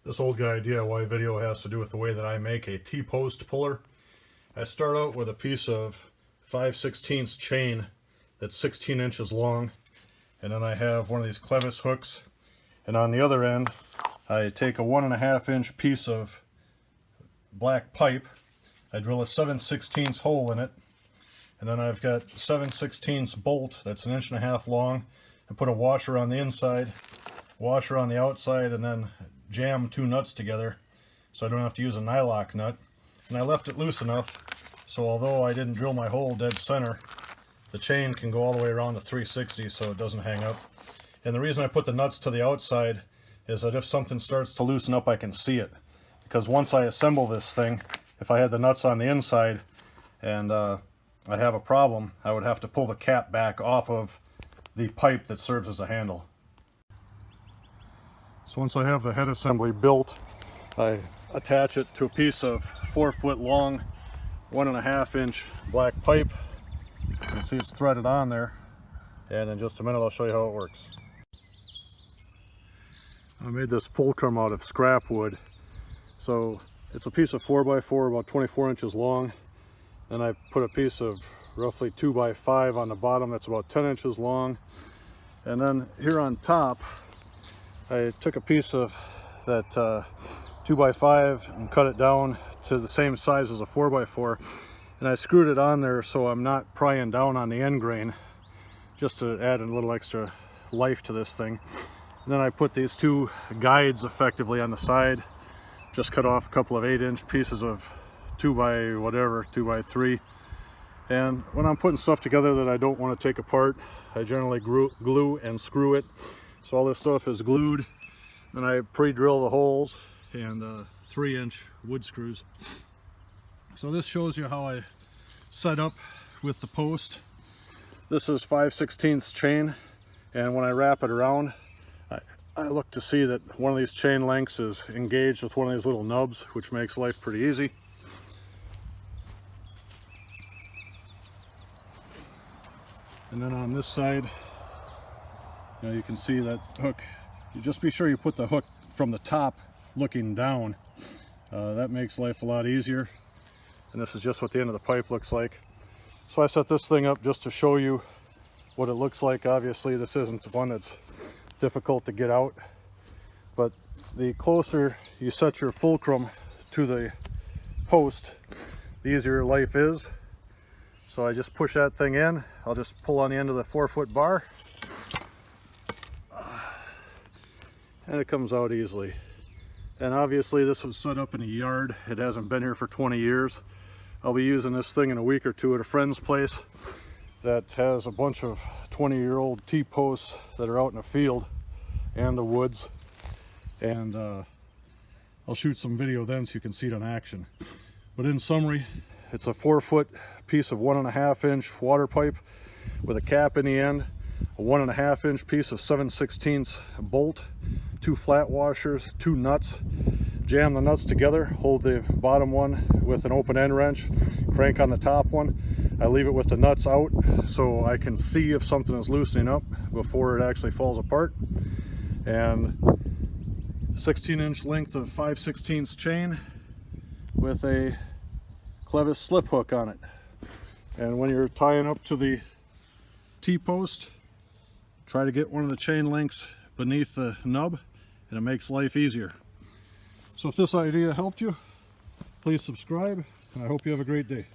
This old guy DIY video has to do with the way that I make a T-post puller. I start out with a piece of 5/16 chain that's 16 inches long, and then I have one of these Clevis hooks, and on the other end I take a 1.5 inch piece of black pipe. I drill a 7/16 hole in it, and then I've got 7/16 bolt that's 1.5 inches long. I put a washer on the inside, washer on the outside, and then jam two nuts together so I don't have to use a nylock nut. And I left it loose enough so although I didn't drill my hole dead center, the chain can go all the way around the 360 so it doesn't hang up. And the reason I put the nuts to the outside is that if something starts to loosen up, I can see it. Because once I assemble this thing, if I had the nuts on the inside and I have a problem, I would have to pull the cap back off of the pipe that serves as a handle. So once I have the head assembly built, I attach it to a piece of 4 foot long, 1.5 inch black pipe. You can see it's threaded on there, and in just a minute I'll show you how it works. I made this Fulcrum out of scrap wood. So it's a piece of 4x4 about 24 inches long, and I put a piece of roughly 2x5 on the bottom that's about 10 inches long, and then here on top I took a piece of that 2x5 and cut it down to the same size as a 4x4, and I screwed it on there so I'm not prying down on the end grain, just to add a little extra life to this thing. And then I put these two guides effectively on the side, just cut off a couple of 8-inch pieces of 2x3. And when I'm putting stuff together that I don't want to take apart, I generally glue and screw it. So all this stuff is glued. Then I pre-drill the holes and 3-inch wood screws. So this shows you how I set up with the post. This is 5/16 chain, and when I wrap it around, I look to see that one of these chain lengths is engaged with one of these little nubs, which makes life pretty easy. And then on this side, you can see that hook. You just be sure you put the hook from the top looking down. That makes life a lot easier. And this is just what the end of the pipe looks like. So I set this thing up just to show you what it looks like. Obviously this isn't one that's difficult to get out, but the closer you set your fulcrum to the post, the easier life is. So I just push that thing in. I'll just pull on the end of the 4-foot bar, and it comes out easily. And obviously this was set up in a yard. It hasn't been here for 20 years. I'll be using this thing in a week or two at a friend's place that has a bunch of 20-year-old T-posts that are out in the field and the woods, and I'll shoot some video then so you can see it in action. But in summary, it's a 4-foot piece of 1.5 inch water pipe with a cap in the end, a 1.5 inch piece of 7/16 bolt, 2 flat washers, 2 nuts. Jam the nuts together, hold the bottom one with an open end wrench, crank on the top one. I leave it with the nuts out so I can see if something is loosening up before it actually falls apart. And 16-inch length of 5/16 chain with a Clevis slip hook on it. And when you're tying up to the T-post, try to get one of the chain links beneath the nub, and it makes life easier. So if this idea helped you, please subscribe, and I hope you have a great day.